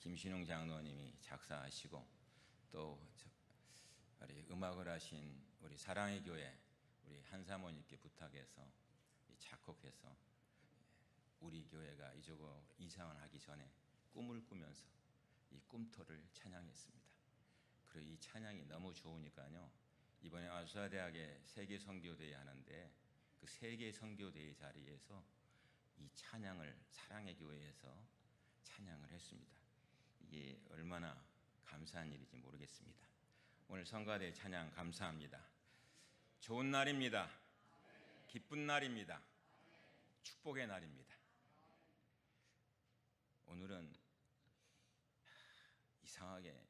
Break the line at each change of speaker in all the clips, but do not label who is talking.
김신웅 장로님이 작사하시고 또 우리 음악을 하신 우리 사랑의 교회 우리 한사모님께 부탁해서 작곡해서 우리 교회가 이쪽으로 이상을 하기 전에 꿈을 꾸면서 이 꿈토를 찬양했습니다. 그리고 이 찬양이 너무 좋으니까요, 이번에 아수아대학에 세계 선교대회 하는데 그 세계 선교대회 자리에서 이 찬양을 사랑의 교회에서 찬양을 했습니다. 이게 얼마나 감사한 일인지 모르겠습니다. 오늘 성가대 찬양 감사합니다. 좋은 날입니다. 기쁜 날입니다. 축복의 날입니다. 오늘은 이상하게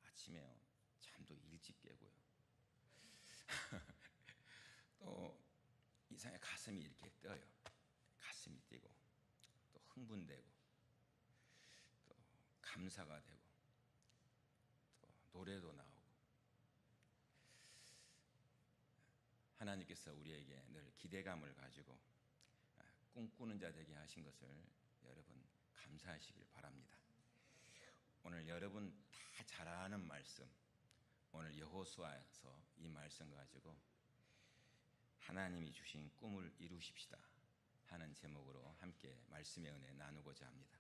아침에 잠도 일찍 깨고요. 또 이상하게 가슴이 이렇게 떠요. 가슴이 뛰고 또 흥분되고 또 감사가 되고 또 노래도 나오고, 하나님께서 우리에게 늘 기대감을 가지고 꿈꾸는 자 되게 하신 것을 여러분 감사하시길 바랍니다. 오늘 여러분 다 잘 아는 말씀, 오늘 여호수아에서 이 말씀 가지고 하나님이 주신 꿈을 이루십시다 하는 제목으로 함께 말씀의 은혜 나누고자 합니다.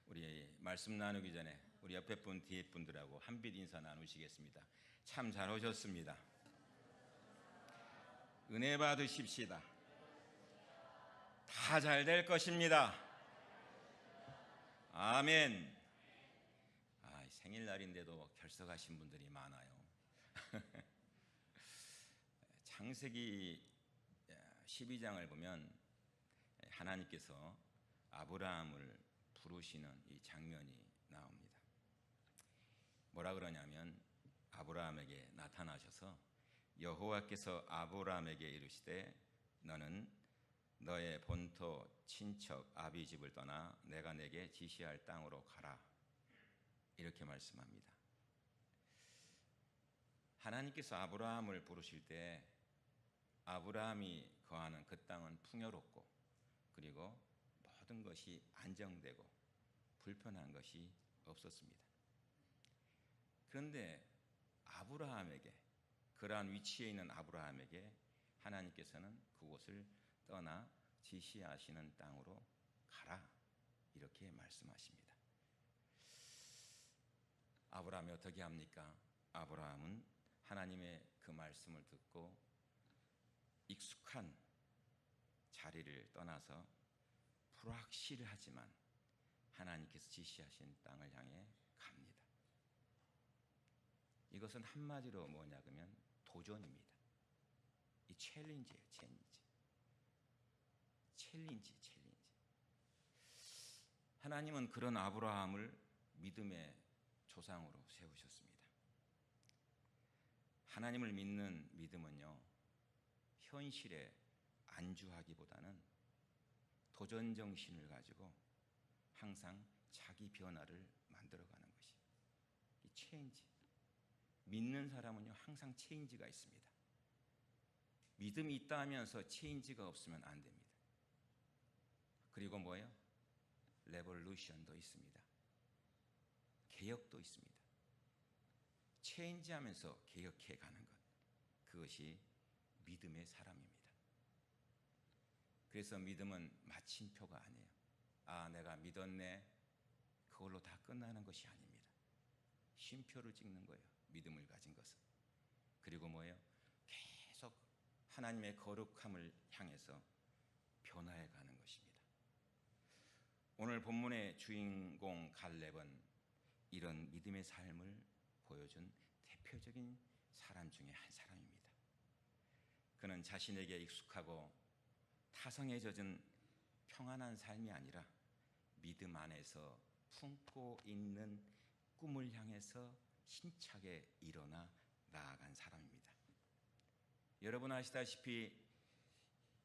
우리 말씀 나누기 전에 우리 옆에 분 뒤에 분들하고 한빛 인사 나누시겠습니다. 참 잘 오셨습니다. 은혜 받으십시다. 다 잘 될 것입니다. 아멘. 생일날인데도 결석하신 분들이 많아요. 창세기 12장을 보면 하나님께서 아브라함을 부르시는 이 장면이 나옵니다. 뭐라 그러냐면 아브라함에게 나타나셔서 여호와께서 아브라함에게 이르시되 너는 너의 본토 친척 아비 집을 떠나 내가 내게 지시할 땅으로 가라, 이렇게 말씀합니다. 하나님께서 아브라함을 부르실 때 아브라함이 거하는 그 땅은 풍요롭고 그리고 모든 것이 안정되고 불편한 것이 없었습니다. 그런데 아브라함에게, 그러한 위치에 있는 아브라함에게 하나님께서는 그곳을 떠나 지시하시는 땅으로 가라, 이렇게 말씀하십니다. 아브라함이 어떻게 합니까? 아브라함은 하나님의 그 말씀을 듣고 익숙한 자리를 떠나서 불확실하지만 하나님께서 지시하신 땅을 향해 갑니다. 이것은 한마디로 뭐냐 그러면 도전입니다. 이 챌린지예요. 챌린지. 하나님은 그런 아브라함을 믿음의 조상으로 세우셨습니다. 하나님을 믿는 믿음은요, 현실에 안주하기보다는 도전 정신을 가지고 항상 자기 변화를 만들어가는 것이 이 체인지. 믿는 사람은요 항상 체인지가 있습니다. 믿음이 있다 하면서 체인지가 없으면 안 됩니다. 그리고 뭐예요? 레볼루션도 있습니다. 개혁도 있습니다. 체인지하면서 개혁해 가는 것, 그것이 믿음의 사람입니다. 그래서 믿음은 마침표가 아니에요. 내가 믿었네, 그걸로 다 끝나는 것이 아닙니다. 쉼표를 찍는 거예요, 믿음을 가진 것은. 그리고 뭐예요? 계속 하나님의 거룩함을 향해서 변화해 가는 것입니다. 오늘 본문의 주인공 갈렙은 이런 믿음의 삶을 보여준 대표적인 사람 중에 한 사람입니다. 그는 자신에게 익숙하고 타성에 젖은 평안한 삶이 아니라 믿음 안에서 품고 있는 꿈을 향해서 힘차게 일어나 나아간 사람입니다. 여러분 아시다시피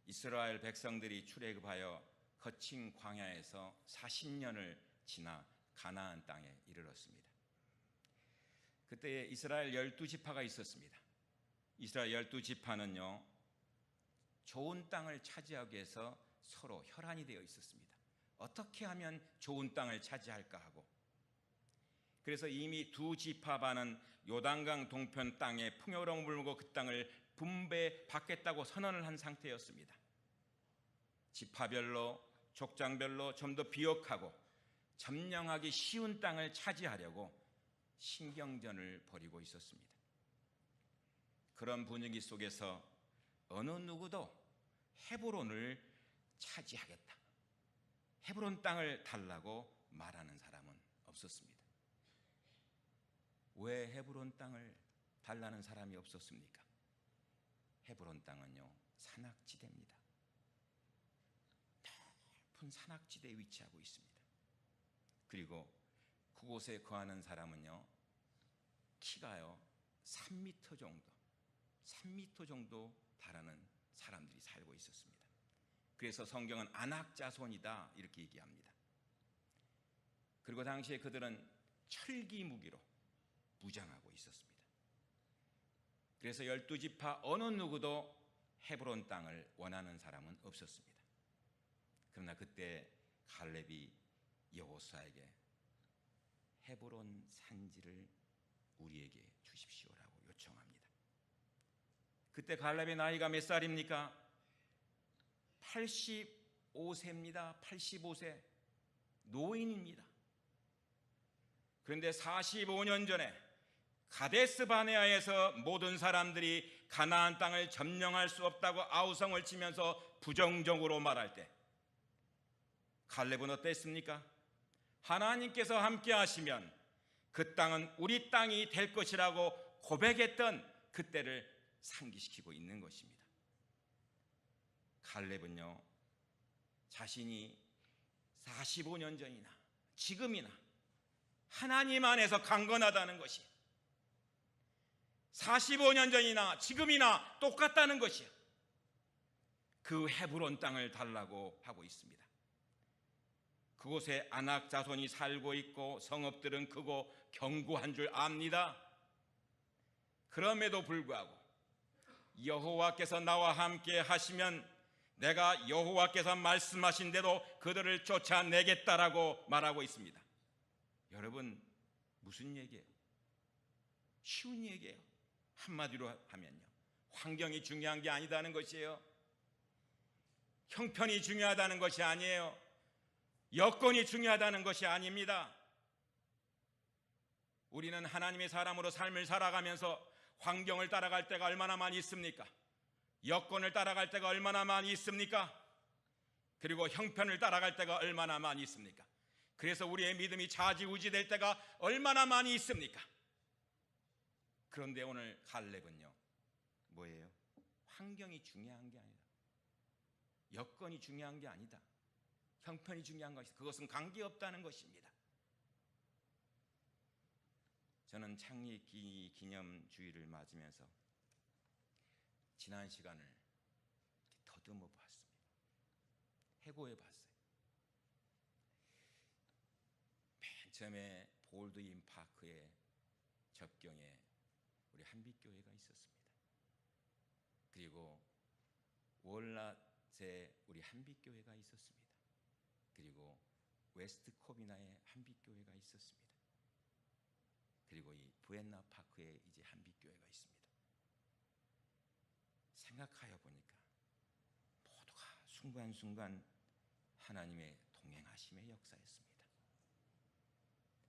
이스라엘 백성들이 출애굽하여 거친 광야에서 40년을 지나 가나안 땅에 이르렀습니다. 그때 이스라엘 12지파가 있었습니다. 이스라엘 12지파는요 좋은 땅을 차지하기 위해서 서로 혈안이 되어 있었습니다. 어떻게 하면 좋은 땅을 차지할까 하고 그래서 이미 두 지파 반은 요단강 동편 땅에 풍요로움을 물고 그 땅을 분배받겠다고 선언을 한 상태였습니다. 지파별로 족장별로 좀 더 비옥하고 점령하기 쉬운 땅을 차지하려고 신경전을 벌이고 있었습니다. 그런 분위기 속에서 어느 누구도 헤브론을 차지하겠다, 헤브론 땅을 달라고 말하는 사람은 없었습니다. 왜 헤브론 땅을 달라는 사람이 없었습니까? 헤브론 땅은요, 산악지대입니다. 높은 산악지대에 위치하고 있습니다. 그리고 그곳에 거하는 사람은요, 키가요 3m 정도 달하는 사람들이 살고 있었습니다. 그래서 성경은 아낙 자손이다 이렇게 얘기합니다. 그리고 당시에 그들은 철기 무기로 무장하고 있었습니다. 그래서 12지파 어느 누구도 헤브론 땅을 원하는 사람은 없었습니다. 그러나 그때 갈렙이 여호수아에게 헤브론 산지를 우리에게 주십시오라고 요청합니다. 그때 갈렙의 나이가 몇 살입니까? 85세입니다. 85세 노인입니다. 그런데 45년 전에 가데스 바네아에서 모든 사람들이 가나안 땅을 점령할 수 없다고 아우성을 치면서 부정적으로 말할 때 갈렙은 어땠습니까? 하나님께서 함께 하시면 그 땅은 우리 땅이 될 것이라고 고백했던 그때를 상기시키고 있는 것입니다. 갈렙은요, 자신이 45년 전이나 지금이나 하나님 안에서 강건하다는 것이 45년 전이나 지금이나 똑같다는 것이요, 그 헤브론 땅을 달라고 하고 있습니다. 그곳에 아낙 자손이 살고 있고 성읍들은 크고 견고한 줄 압니다. 그럼에도 불구하고 여호와께서 나와 함께 하시면 내가 여호와께서 말씀하신 대로 그들을 쫓아내겠다라고 말하고 있습니다. 여러분, 무슨 얘기예요? 쉬운 얘기예요. 한마디로 하면요, 환경이 중요한 게 아니다는 것이에요. 형편이 중요하다는 것이 아니에요. 여건이 중요하다는 것이 아닙니다. 우리는 하나님의 사람으로 삶을 살아가면서 환경을 따라갈 때가 얼마나 많이 있습니까? 여건을 따라갈 때가 얼마나 많이 있습니까? 그리고 형편을 따라갈 때가 얼마나 많이 있습니까? 그래서 우리의 믿음이 좌지우지 될 때가 얼마나 많이 있습니까? 그런데 오늘 갈렙은요, 뭐예요? 환경이 중요한 게 아니다, 여건이 중요한 게 아니다, 형편이 중요한 것이다, 그것은 관계없다는 것입니다. 저는 창립 기념주의를 맞으면서 지난 시간을 더듬어 봤습니다. 해고해 봤어요. 맨 처음에 볼드인 파크의 접경에 우리 한빛교회가 있었습니다. 그리고 월낫에 우리 한빛교회가 있었습니다. 그리고 웨스트 코비나에 한빛교회가 있었습니다. 그리고 이 부엔나 파크에 이제 한빛교회가 있습니다. 생각하여 보니까 모두가 순간순간 하나님의 동행하심의 역사였습니다.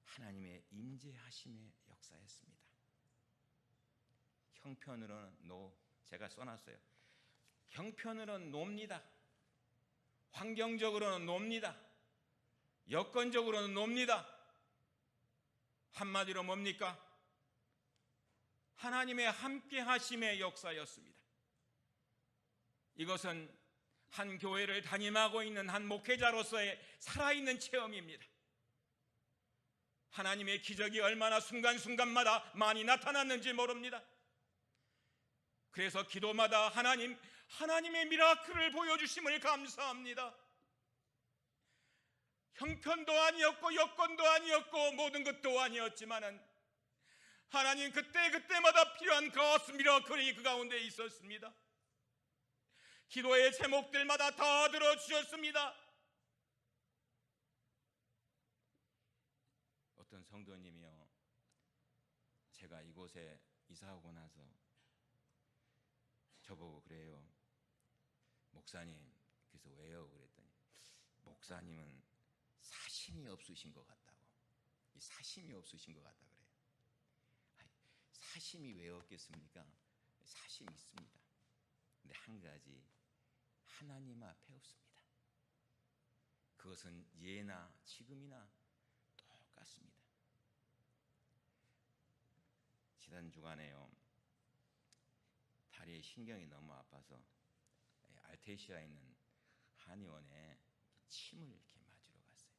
하나님의 임재하심의 역사였습니다. 형편으로는 제가 써놨어요. 형편으로는 놉니다. 환경적으로는 놉니다. 여건적으로는 놉니다. 한마디로 뭡니까? 하나님의 함께 하심의 역사였습니다. 이것은 한 교회를 담임하고 있는 한 목회자로서의 살아있는 체험입니다. 하나님의 기적이 얼마나 순간순간마다 많이 나타났는지 모릅니다. 그래서 기도마다 하나님의 미라클을 보여주심을 감사합니다. 형편도 아니었고 여건도 아니었고 모든 것도 아니었지만은 하나님 그때마다 필요한 가스 미라클이 그 가운데 있었습니다. 기도의 제목들마다 다 들어주셨습니다. 어떤 성도님이요, 제가 이곳에 이사하고 나서 저보고 그래요. 목사님, 그래서 왜요? 그랬더니 목사님은 사심이 없으신 것 같다고. 이 사심이 없으신 것 같다 그래요. 사심이 왜 없겠습니까? 사심이 있습니다. 근데 한 가지, 하나님 앞에 없습니다. 그것은 예나 지금이나 똑같습니다. 지난 주간에요, 다리에 신경이 너무 아파서 알테시아에 있는 한의원에 침을 이렇게 맞으러 갔어요.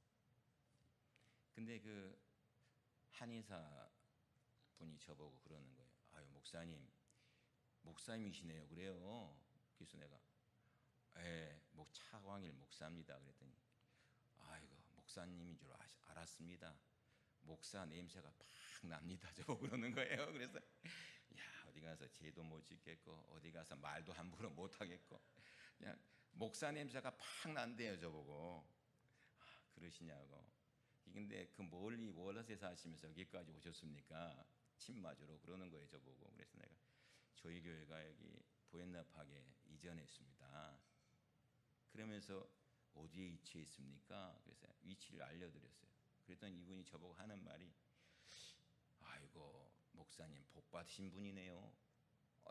근데 그 한의사 분이 저보고 그러는 거예요. 아유, 목사님이시네요. 그래요. 그래서 내가 차광일 목사입니다. 그랬더니 아이고, 목사님인 줄 알았습니다. 목사 냄새가 팍 납니다. 저보고 그러는 거예요. 그래서 야, 어디 가서 죄도 못 짓겠고 어디 가서 말도 함부로 못 하겠고 그냥 목사 냄새가 팍 난대요. 저보고 그러시냐고. 근데 그 멀리 월넛에 사시면서 여기까지 오셨습니까? 침 맞으러 그러는 거예요. 저보고. 그래서 내가 저희 교회가 여기 부엔나팍에 이전했습니다. 그러면서 어디에 위치해 있습니까? 그래서 위치를 알려드렸어요. 그랬더니 이분이 저보고 하는 말이 아이고, 목사님 복 받으신 분이네요.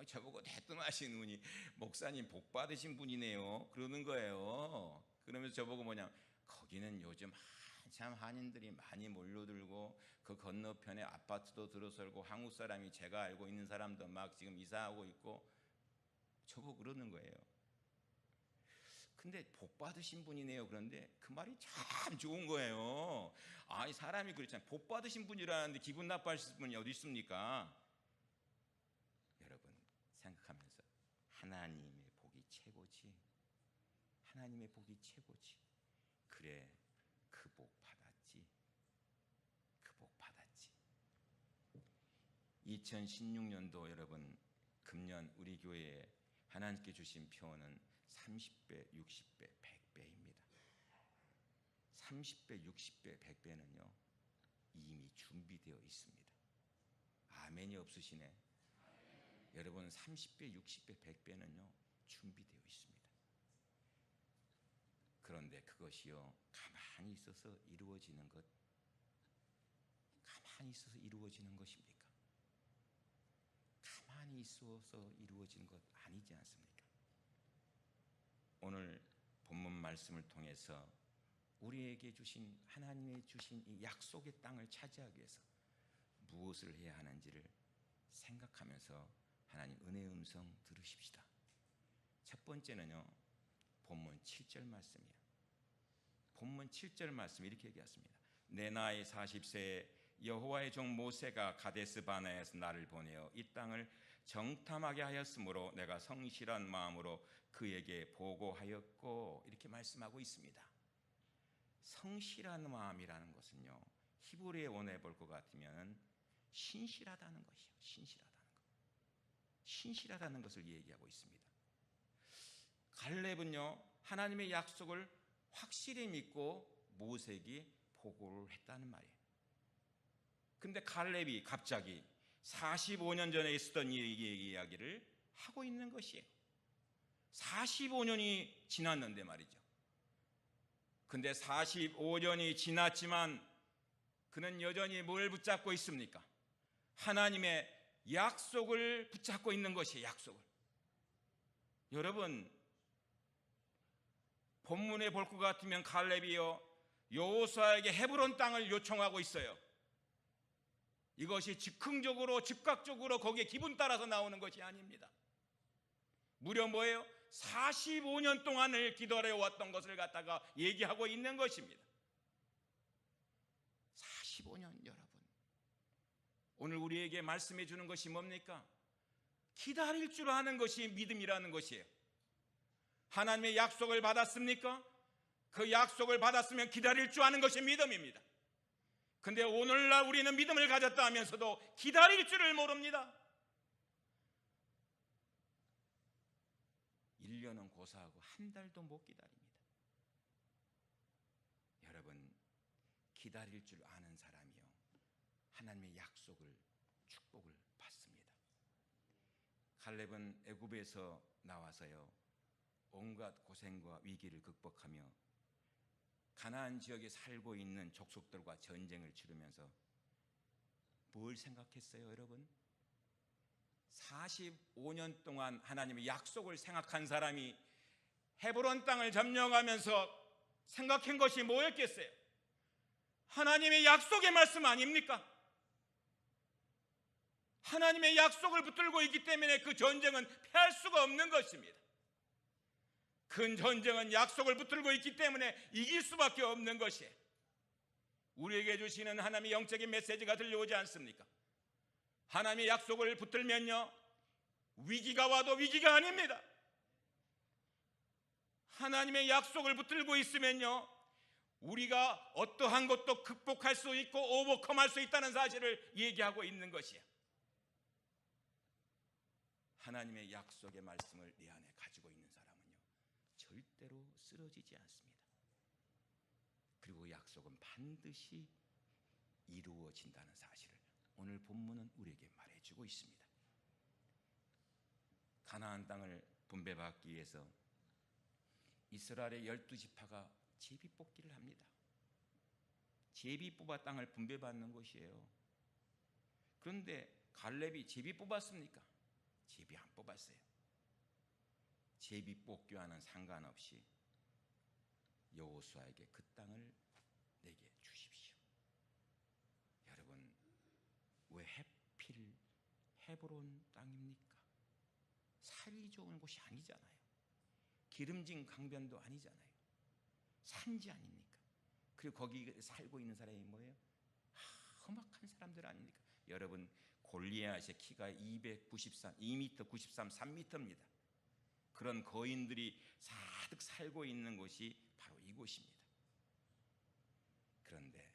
저보고 대뜸하신 분이 목사님 복 받으신 분이네요. 그러는 거예요. 그러면서 저보고 거기는 요즘 한참 한인들이 많이 몰려들고 그 건너편에 아파트도 들어설고 한국 사람이 제가 알고 있는 사람도 막 지금 이사하고 있고 저보고 그러는 거예요. 근데 복 받으신 분이네요. 그런데 그 말이 참 좋은 거예요. 아니, 사람이 그렇잖아요. 복 받으신 분이라는데 기분 나빠하실 분이 어디 있습니까? 여러분 생각하면서 하나님의 복이 최고지. 하나님의 복이 최고지. 그래, 그 복 받았지. 그 복 받았지. 2016년도 여러분, 금년 우리 교회에 하나님께 주신 표현은 30배, 60배, 100배입니다. 30배, 60배, 100배는요 이미 준비되어 있습니다. 아멘이 없으시네. 여러분 30배, 60배, 100배는요 준비되어 있습니다. 그런데 그것이요 가만히 있어서 이루어지는 것입니까? 가만히 있어서 이루어지는 것 아니지 않습니까? 오늘 본문 말씀을 통해서 우리에게 주신, 하나님의 주신 이 약속의 땅을 차지하기 위해서 무엇을 해야 하는지를 생각하면서 하나님 은혜의 음성 들으십시다. 첫 번째는요, 본문 7절 말씀이에요. 본문 7절 말씀 이렇게 얘기했습니다. 내 나이 40세에 여호와의 종 모세가 가데스 바네아에서 나를 보내어 이 땅을 정탐하게 하였으므로 내가 성실한 마음으로 그에게 보고하였고, 이렇게 말씀하고 있습니다. 성실한 마음이라는 것은요, 히브리의 원어에 볼 것 같으면 신실하다는 것이요. 신실하다는 것을 얘기하고 있습니다. 갈렙은요, 하나님의 약속을 확실히 믿고 모세에게 보고를 했다는 말이에요. 근데 갈렙이 갑자기 45년 전에 있었던 이야기를 하고 있는 것이에요. 45년이 지났는데 말이죠. 근데 45년이 지났지만 그는 여전히 뭘 붙잡고 있습니까? 하나님의 약속을 붙잡고 있는 것이에요. 약속을. 여러분, 본문에 볼 것 같으면 갈렙이요 여호수아에게 헤브론 땅을 요청하고 있어요. 이것이 즉각적으로 거기에 기분 따라서 나오는 것이 아닙니다. 무려 뭐예요? 45년 동안을 기다려왔던 것을 갖다가 얘기하고 있는 것입니다. 45년. 여러분, 오늘 우리에게 말씀해 주는 것이 뭡니까? 기다릴 줄 아는 것이 믿음이라는 것이에요. 하나님의 약속을 받았습니까? 그 약속을 받았으면 기다릴 줄 아는 것이 믿음입니다. 근데 오늘날 우리는 믿음을 가졌다 하면서도 기다릴 줄을 모릅니다. 1년은 고사하고 한 달도 못 기다립니다. 여러분, 기다릴 줄 아는 사람이요 하나님의 약속을 축복을 받습니다. 갈렙은 애굽에서 나와서요, 온갖 고생과 위기를 극복하며 가나안 지역에 살고 있는 족속들과 전쟁을 치르면서 뭘 생각했어요, 여러분? 45년 동안 하나님의 약속을 생각한 사람이 헤브론 땅을 점령하면서 생각한 것이 뭐였겠어요? 하나님의 약속의 말씀 아닙니까? 하나님의 약속을 붙들고 있기 때문에 그 전쟁은 패할 수가 없는 것입니다. 큰 전쟁은 약속을 붙들고 있기 때문에 이길 수밖에 없는 것이에요. 우리에게 주시는 하나님의 영적인 메시지가 들려오지 않습니까? 하나님의 약속을 붙들면요, 위기가 와도 위기가 아닙니다. 하나님의 약속을 붙들고 있으면요, 우리가 어떠한 것도 극복할 수 있고 오버컴할 수 있다는 사실을 얘기하고 있는 것이에요. 하나님의 약속의 말씀을 내 안에 가지고 있는 사람은요, 절대로 쓰러지지 않습니다. 그리고 약속은 반드시 이루어진다는 사실을 오늘 본문은 우리에게 말해주고 있습니다. 가나안 땅을 분배받기 위해서 이스라엘의 12지파가 제비뽑기를 합니다. 제비 뽑아 땅을 분배받는 것이에요. 그런데 갈렙이 제비 뽑았습니까? 제비 안 뽑았어요. 제비 뽑기와는 상관없이 여호수아에게 그 땅을 내게 주십시오. 여러분, 왜 하필 헤브론 땅입니까? 살이 좋은 곳이 아니잖아요. 기름진 강변도 아니잖아요. 산지 아닙니까? 그리고 거기 살고 있는 사람이 뭐예요? 험악한 사람들 아닙니까? 여러분, 골리앗의 키가 2m 93, 3m입니다. 그런 거인들이 사득 살고 있는 곳이 바로 이곳입니다. 그런데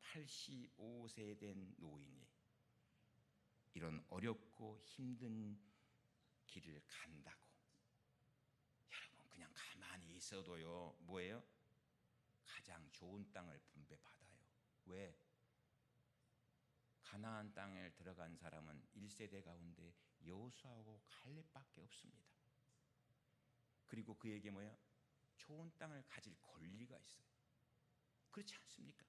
85세 된 노인이 이런 어렵고 힘든 길을 간다고 여러분 그냥 가만히 있어도요, 뭐예요? 가장 좋은 땅을 분배받아요. 왜? 가나안 땅에 들어간 사람은 1세대 가운데 여호수아하고 갈렙밖에 없습니다. 그리고 그에게 뭐야? 좋은 땅을 가질 권리가 있어요. 그렇지 않습니까?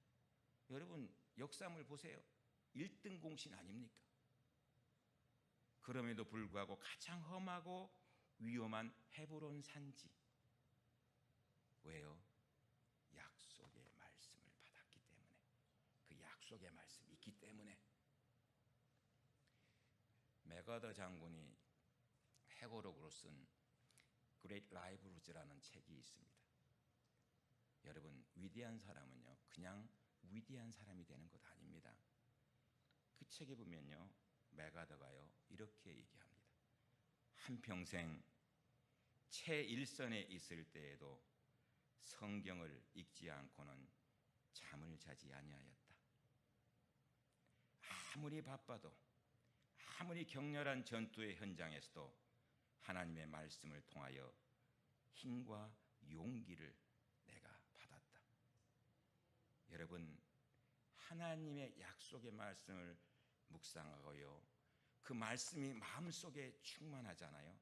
여러분, 역사를 보세요. 1등 공신 아닙니까? 그럼에도 불구하고 가장 험하고 위험한 헤브론 산지. 왜요? 약속의 말씀을 받았기 때문에, 그 약속의 말씀이 있기 때문에. 맥어더 장군이 회고록으로 쓴 그레이트 라이브러즈라는 책이 있습니다. 여러분, 위대한 사람은요, 그냥 위대한 사람이 되는 것 아닙니다. 그 책에 보면요, 맥어더가요 이렇게 얘기합니다. 한평생 최일선에 있을 때에도 성경을 읽지 않고는 잠을 자지 아니하였다. 아무리 바빠도, 아무리 격렬한 전투의 현장에서도 하나님의 말씀을 통하여 힘과 용기를 내가 받았다. 여러분, 하나님의 약속의 말씀을 묵상하고요, 그 말씀이 마음속에 충만하잖아요.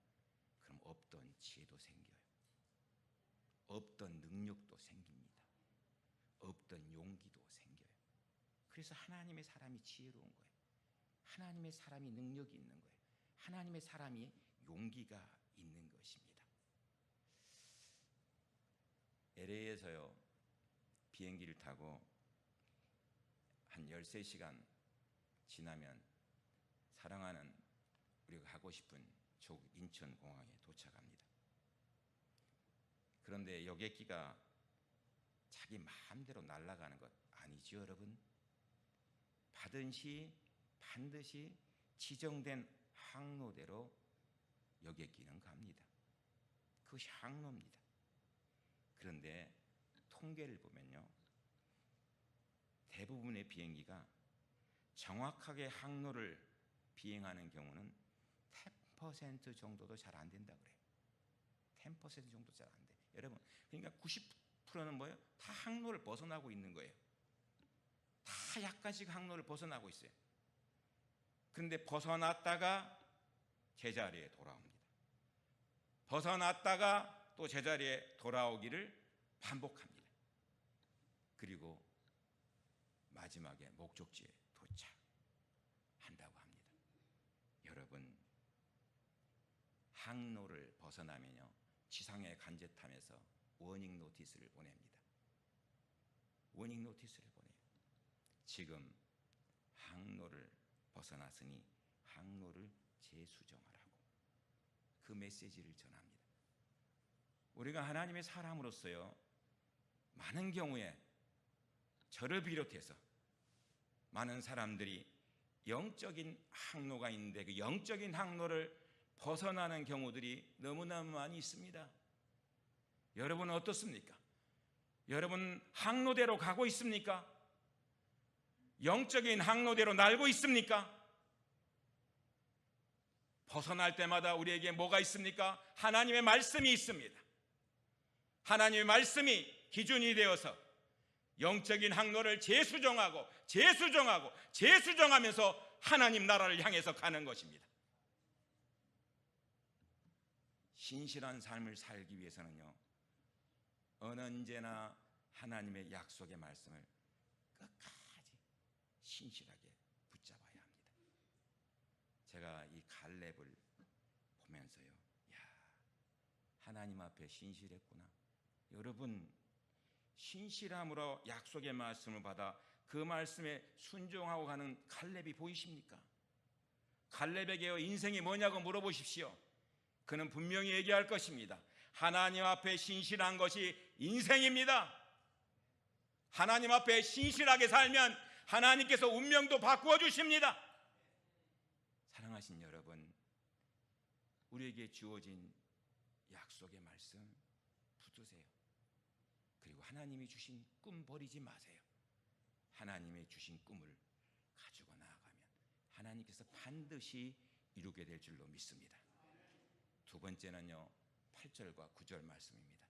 그럼 없던 지혜도 생겨요. 없던 능력도 생깁니다. 없던 용기도 생겨요. 그래서 하나님의 사람이 지혜로운 거예요. 하나님의 사람이 능력이 있는 거예요. 하나님의 사람이 용기가 있는 것입니다. LA에서요, 비행기를 타고 한 13시간 지나면 사랑하는 우리가 가고 싶은 조국 인천공항에 도착합니다. 그런데 여객기가 자기 마음대로 날아가는 것 아니죠, 여러분? 받은 시 반드시 지정된 항로대로 여객기는 갑니다. 그것이 항로입니다. 그런데 통계를 보면요, 대부분의 비행기가 정확하게 항로를 비행하는 경우는 10% 정도도 잘 안 된다 그래요. 10% 정도 잘 안 돼. 여러분, 그러니까 90%는 뭐예요? 다 항로를 벗어나고 있는 거예요. 다 약간씩 항로를 벗어나고 있어요. 그런데 벗어났다가 제자리에 돌아옵니다. 벗어났다가 또 제자리에 돌아오기를 반복합니다. 그리고 마지막에 목적지에 도착한다고 합니다. 여러분, 항로를 벗어나면요, 지상의 간제탑에서 워닝 노티스를 보냅니다. 워닝 노티스를 보내요. 지금 항로를 벗어났으니 항로를 재수정하라고 그 메시지를 전합니다. 우리가 하나님의 사람으로서요, 많은 경우에 저를 비롯해서 많은 사람들이 영적인 항로가 있는데 그 영적인 항로를 벗어나는 경우들이 너무너무 많이 있습니다. 여러분은 어떻습니까? 여러분 항로대로 가고 있습니까? 영적인 항로대로 날고 있습니까? 벗어날 때마다 우리에게 뭐가 있습니까? 하나님의 말씀이 있습니다. 하나님의 말씀이 기준이 되어서 영적인 항로를 재수정하면서 하나님 나라를 향해서 가는 것입니다. 신실한 삶을 살기 위해서는요, 언제나 하나님의 약속의 말씀을 끝까지 신실하게 붙잡아야 합니다. 제가 이 갈렙을 보면서요, 야, 하나님 앞에 신실했구나. 여러분, 신실함으로 약속의 말씀을 받아 그 말씀에 순종하고 가는 갈렙이 보이십니까? 갈렙에게 인생이 뭐냐고 물어보십시오. 그는 분명히 얘기할 것입니다. 하나님 앞에 신실한 것이 인생입니다. 하나님 앞에 신실하게 살면 하나님께서 운명도 바꾸어 주십니다. 사랑하신 여러분, 우리에게 주어진 약속의 말씀 붙드세요. 그리고 하나님이 주신 꿈 버리지 마세요. 하나님의 주신 꿈을 가지고 나아가면 하나님께서 반드시 이루게 될 줄로 믿습니다. 두 번째는요, 8절과 9절 말씀입니다.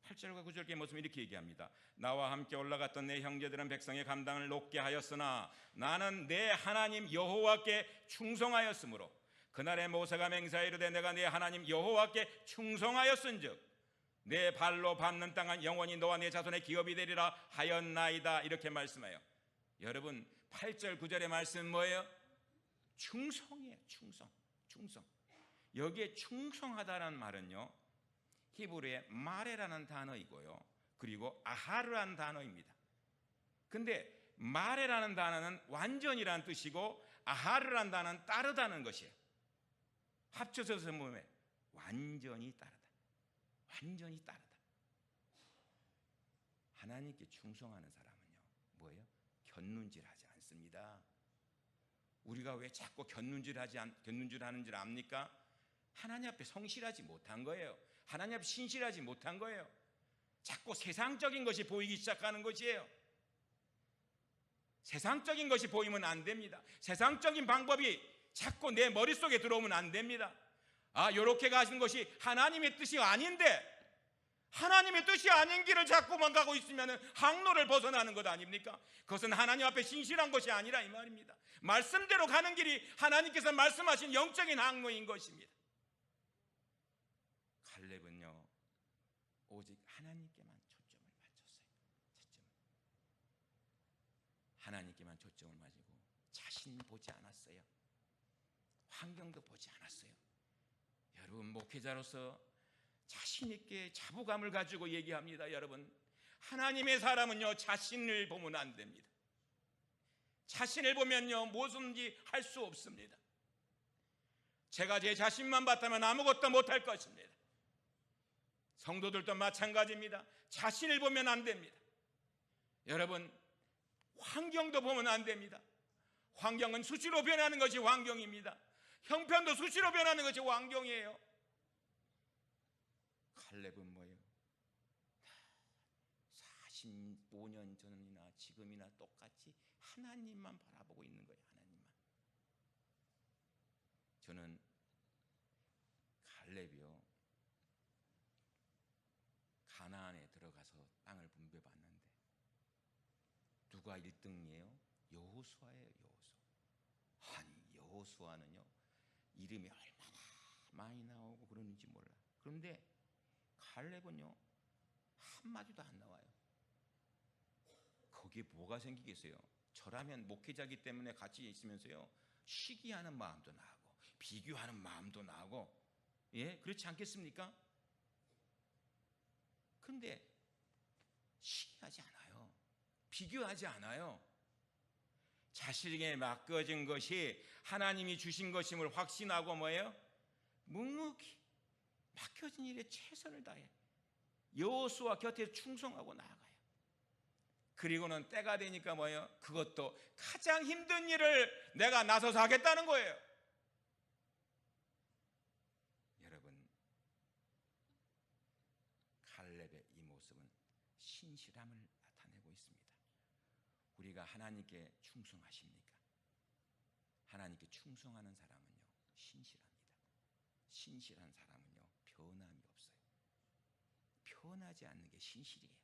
8절과 9절의 모습은 이렇게 얘기합니다. 나와 함께 올라갔던 내 형제들은 백성의 감당을 높게 하였으나 나는 내 하나님 여호와께 충성하였으므로 그날에 모세가 맹세하여 이르되 내가 내 하나님 여호와께 충성하였은즉 내 발로 밟는 땅은 영원히 너와 내 자손의 기업이 되리라 하였나이다. 이렇게 말씀해요. 여러분, 8절 9절의 말씀은 뭐예요? 충성이에요. 충성. 여기에 충성하다라는 말은요, 히브리의 마레라는 단어이고요, 그리고 아하르라는 단어입니다. 근데 마레라는 단어는 완전이라는 뜻이고 아하르라는 단어는 따르다는 것이에요. 합쳐서 보면 완전히 따르다. 하나님께 충성하는 사람은요, 뭐예요? 곁눈질하지 않습니다. 우리가 왜 자꾸 곁눈질하는 줄 압니까? 하나님 앞에 성실하지 못한 거예요. 하나님 앞에 신실하지 못한 거예요. 자꾸 세상적인 것이 보이기 시작하는 것이에요. 세상적인 것이 보이면 안 됩니다. 세상적인 방법이 자꾸 내 머릿속에 들어오면 안 됩니다. 이렇게 가시는 것이 하나님의 뜻이 아닌데, 하나님의 뜻이 아닌 길을 자꾸만 가고 있으면 항로를 벗어나는 것 아닙니까? 그것은 하나님 앞에 신실한 것이 아니라 이 말입니다. 말씀대로 가는 길이 하나님께서 말씀하신 영적인 항로인 것입니다. 갈렙은요, 오직 하나님께만 초점을 맞췄어요. 하나님께만 초점을 맞추고 자신 보지 않았어요. 환경도 보지 않았어요. 여러분, 목회자로서 자신 있게 자부감을 가지고 얘기합니다. 여러분, 하나님의 사람은요, 자신을 보면 안 됩니다. 자신을 보면요, 무엇인지 할 수 없습니다. 제가 제 자신만 봤다면 아무것도 못할 것입니다. 성도들도 마찬가지입니다. 자신을 보면 안 됩니다. 여러분, 환경도 보면 안 됩니다. 환경은 수시로 변하는 것이 환경입니다. 형편도 수시로 변하는 것이 환경이에요. 갈렙은 뭐예요? 45년 전이나 지금이나 똑같이 하나님만 바라보고 있는 거예요. 하나님만. 저는 갈렙이요, 가나안에 들어가서 땅을 분배받는데 누가 1등이에요? 여호수아예요. 여호수아. 아니, 여호수아는요 이름이 얼마나 많이 나오고 그러는지 몰라. 그런데 갈렙은요 한마디도 안 나와요. 거기에 뭐가 생기겠어요? 저라면 목회자기 때문에 같이 있으면서요 시기하는 마음도 나고 비교하는 마음도 나고, 예, 그렇지 않겠습니까? 근데 시기하지 않아요. 비교하지 않아요. 자신에게 맡겨진 것이 하나님이 주신 것임을 확신하고 뭐예요? 묵묵히 맡겨진 일에 최선을 다해 여호수아 곁에 충성하고 나아가요. 그리고는 때가 되니까 뭐예요? 그것도 가장 힘든 일을 내가 나서서 하겠다는 거예요. 여러분, 갈렙의 이 모습은 신실함을 나타내고 있습니다. 우리가 하나님께 충성하십니까? 하나님께 충성하는 사람은요 신실합니다. 신실한 사람은요 변함이 없어요. 변하지 않는 게 신실이에요.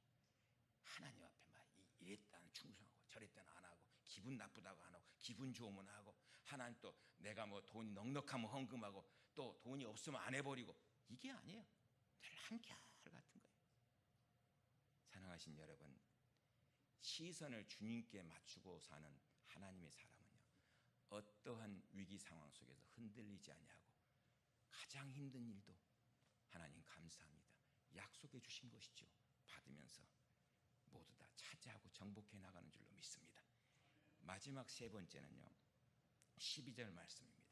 하나님 앞에 막 이랬다는 충성하고 저랬다는 안 하고, 기분 나쁘다고 안 하고, 기분 좋으면 하고, 하나님 또 내가 뭐 돈이 넉넉하면 헌금하고, 또 돈이 없으면 안 해버리고, 이게 아니에요. 늘 한결 같은 거예요. 사랑하신 여러분, 시선을 주님께 맞추고 사는 하나님의 사람은요 어떠한 위기 상황 속에서 흔들리지 아니하고 가장 힘든 일도 하나님 감사합니다, 약속해 주신 것이죠, 받으면서 모두 다 차지하고 정복해 나가는 줄로 믿습니다. 마지막 세 번째는요 12절 말씀입니다.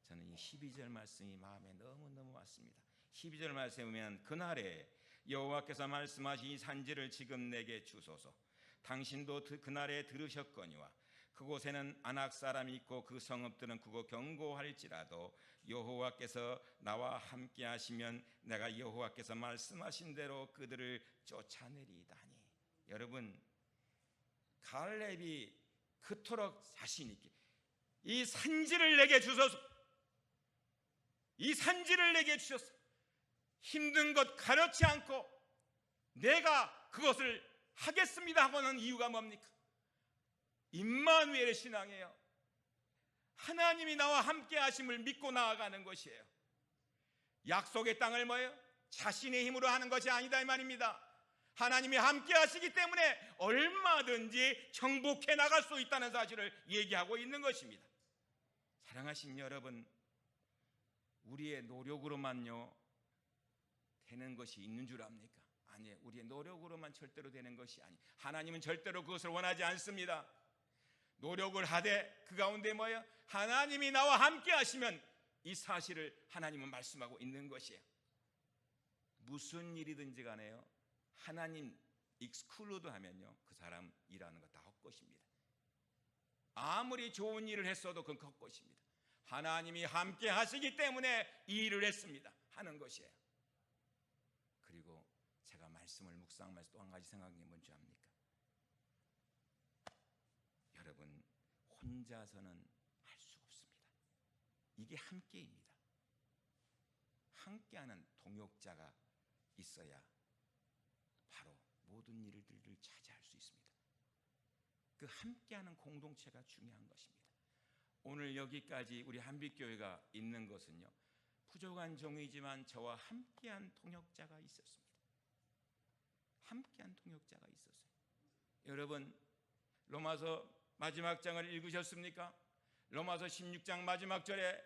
저는 이 12절 말씀이 마음에 너무너무 왔습니다. 12절 말씀에 보면 그날에 여호와께서 말씀하신 이 산지를 지금 내게 주소서. 당신도 그날에 들으셨거니와 그곳에는 아낙 사람이 있고 그 성읍들은 그곳 견고할지라도 여호와께서 나와 함께 하시면 내가 여호와께서 말씀하신 대로 그들을 쫓아내리다니. 여러분, 갈렙이 그토록 자신 있게 이 산지를 내게 주소서, 이 산지를 내게 주셔서 힘든 것 가려치 않고 내가 그것을 하겠습니다 하고는 이유가 뭡니까? 임마누엘의 신앙이에요. 하나님이 나와 함께 하심을 믿고 나아가는 것이에요. 약속의 땅을 뭐예요? 자신의 힘으로 하는 것이 아니다 이 말입니다. 하나님이 함께 하시기 때문에 얼마든지 정복해 나갈 수 있다는 사실을 얘기하고 있는 것입니다. 사랑하신 여러분, 우리의 노력으로만요 되는 것이 있는 줄 압니까? 아니에요. 우리의 노력으로만 절대로 되는 것이 아니에요. 하나님은 절대로 그것을 원하지 않습니다. 노력을 하되 그 가운데 뭐예요? 하나님이 나와 함께 하시면 이 사실을 하나님은 말씀하고 있는 것이에요. 무슨 일이든지 간에요 하나님 익스클루드 하면요 그 사람 일하는 거 다 헛것입니다. 아무리 좋은 일을 했어도 그건 헛것입니다. 하나님이 함께 하시기 때문에 이 일을 했습니다 하는 것이에요. 그리고 제가 말씀을 묵상하면서 또 한 가지 생각한 게 뭔지 압니까? 여러분, 혼자서는 할 수 없습니다. 이게 함께입니다. 함께하는 동역자가 있어야 바로 모든 일들을 차지할 수 있습니다. 그 함께하는 공동체가 중요한 것입니다. 오늘 여기까지 우리 한빛교회가 있는 것은요 부족한 종이지만 저와 함께한 동역자가 있었습니다. 함께한 동역자가 있었어요. 여러분, 로마서 마지막 장을 읽으셨습니까? 로마서 16장 마지막 절에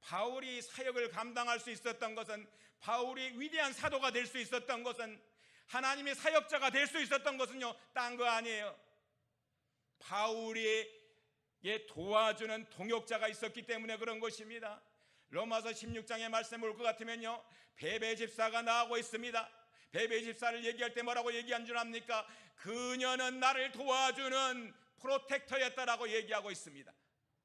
바울이 사역을 감당할 수 있었던 것은, 바울이 위대한 사도가 될 수 있었던 것은, 하나님의 사역자가 될 수 있었던 것은요 딴 거 아니에요. 바울에게 도와주는 동역자가 있었기 때문에 그런 것입니다. 로마서 16장의 말씀을 볼 것 같으면요 베베 집사가 나오고 있습니다. 베베 집사를 얘기할 때 뭐라고 얘기한 줄 압니까? 그녀는 나를 도와주는 프로텍터였다라고 얘기하고 있습니다.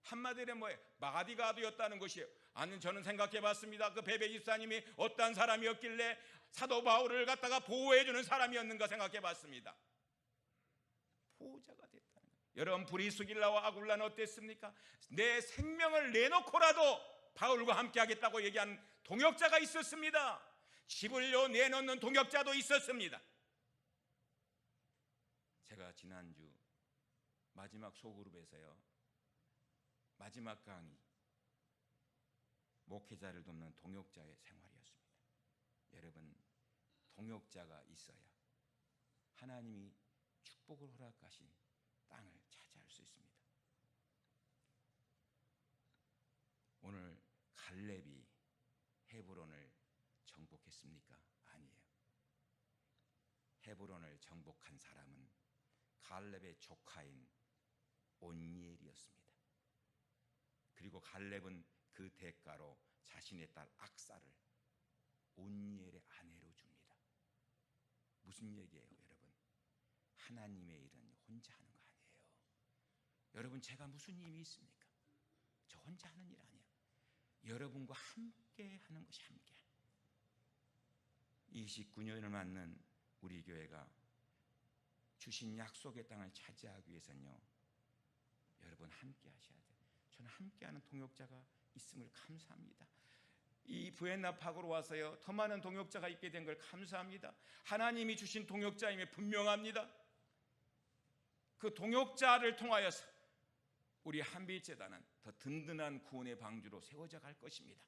한마디로 뭐예요? 바디가드였다는 것이에요. 아니, 저는 생각해 봤습니다. 그 베베 집사님이 어떤 사람이었길래 사도 바울을 갖다가 보호해주는 사람이었는가 생각해 봤습니다. 보호자가 됐다는 거예요. 여러분, 브리스길라와 아굴라는 어땠습니까? 내 생명을 내놓고라도 바울과 함께 하겠다고 얘기한 동역자가 있었습니다. 집을 내놓는 동역자도 있었습니다. 제가 지난주 마지막 소그룹에서요 마지막 강의 목회자를 돕는 동역자의 생활이었습니다. 여러분, 동역자가 있어야 하나님이 축복을 허락하신 땅을 차지할 수 있습니다. 오늘 갈렙이 헤브론을 정복했습니까? 아니에요. 헤브론을 정복한 사람은 갈렙의 조카인 온니엘이었습니다. 그리고 갈렙은 그 대가로 자신의 딸 악사를 온니엘의 아내로 줍니다. 무슨 얘기예요, 여러분? 하나님의 일은 혼자 하는 거 아니에요. 여러분, 제가 무슨 힘이 있습니까? 저 혼자 하는 일 아니에요. 여러분과 함께 하는 것이 함께. 29년을 맞는 우리 교회가 주신 약속의 땅을 차지하기 위해서는요, 여러분 함께 하셔야 돼요. 저는 함께하는 동역자가 있음을 감사합니다. 이 부엔나 파고로 와서요, 더 많은 동역자가 있게 된 걸 감사합니다. 하나님이 주신 동역자임에 분명합니다. 그 동역자를 통하여서 우리 한빛재단은 더 든든한 구원의 방주로 세워져 갈 것입니다.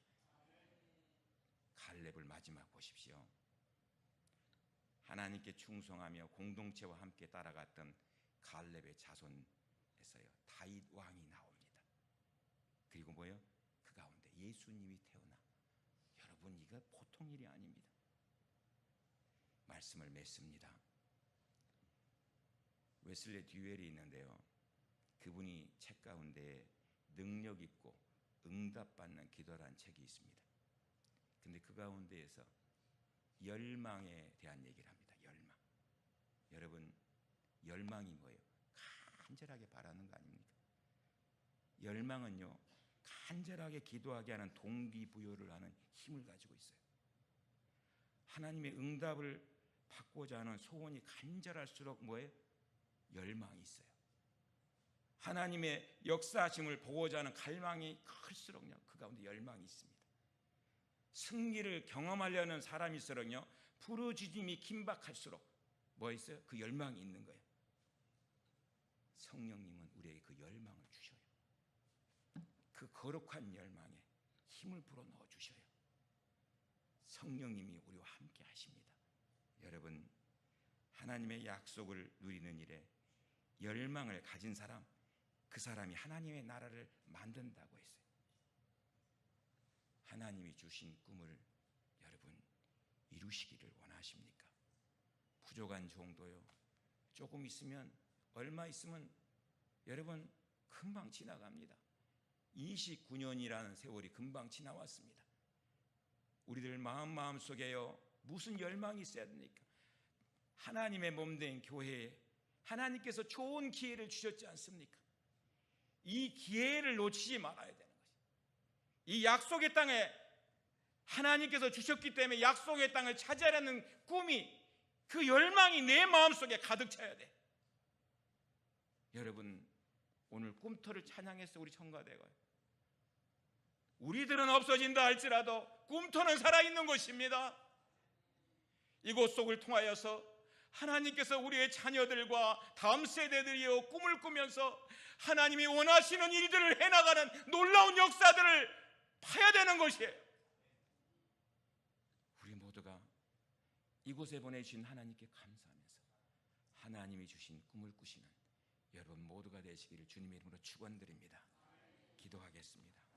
갈렙을 마지막 보십시오. 하나님께 충성하며 공동체와 함께 따라갔던 갈렙의 자손에서요, 다윗 왕이 나옵니다. 그리고 뭐예요? 그 가운데 예수님이 태어나. 여러분, 이거 보통 일이 아닙니다. 말씀을 맺습니다. 웨슬리 듀웰이 있는데요, 그분이 책 가운데 능력 있고 응답받는 기도라는 책이 있습니다. 근데 그 가운데에서 열망에 대한 얘기를 합니다. 열망. 여러분, 열망이 뭐예요? 간절하게 바라는 거 아닙니까? 열망은요, 간절하게 기도하게 하는 동기부여를 하는 힘을 가지고 있어요. 하나님의 응답을 받고자 하는 소원이 간절할수록 뭐예요? 열망이 있어요. 하나님의 역사하심을 보고자 하는 갈망이 클수록요, 그 가운데 열망이 있습니다. 승리를 경험하려는 사람일수록요, 부르짖음이 긴박할수록 뭐 있어요? 그 열망이 있는 거예요. 성령님은 우리에게 그 열망을 주셔요. 그 거룩한 열망에 힘을 불어넣어 주셔요. 성령님이 우리와 함께 하십니다. 여러분, 하나님의 약속을 누리는 일에 열망을 가진 사람, 그 사람이 하나님의 나라를 만든다고 했어요. 하나님이 주신 꿈을 여러분 이루시기를 원하십니까? 부족한 정도요, 조금 있으면, 얼마 있으면 여러분 금방 지나갑니다. 29년이라는 세월이 금방 지나왔습니다. 우리들 마음속에요, 무슨 열망이 있어야 됩니까? 하나님의 몸된 교회에 하나님께서 좋은 기회를 주셨지 않습니까? 이 기회를 놓치지 말아야 되는 것이, 이 약속의 땅에 하나님께서 주셨기 때문에 약속의 땅을 차지하려는 꿈이, 그 열망이 내 마음속에 가득 차야 돼. 여러분, 오늘 꿈터를 찬양해서 우리 청가대가, 우리들은 없어진다 할지라도 꿈터는 살아있는 것입니다. 이곳 속을 통하여서 하나님께서 우리의 자녀들과 다음 세대들이여 꿈을 꾸면서 하나님이 원하시는 일들을 해나가는 놀라운 역사들을 봐야 되는 것이에요. 우리 모두가 이곳에 보내주신 하나님께 감사하면서 하나님이 주신 꿈을 꾸시는 여러분 모두가 되시기를 주님의 이름으로 축원드립니다. 기도하겠습니다.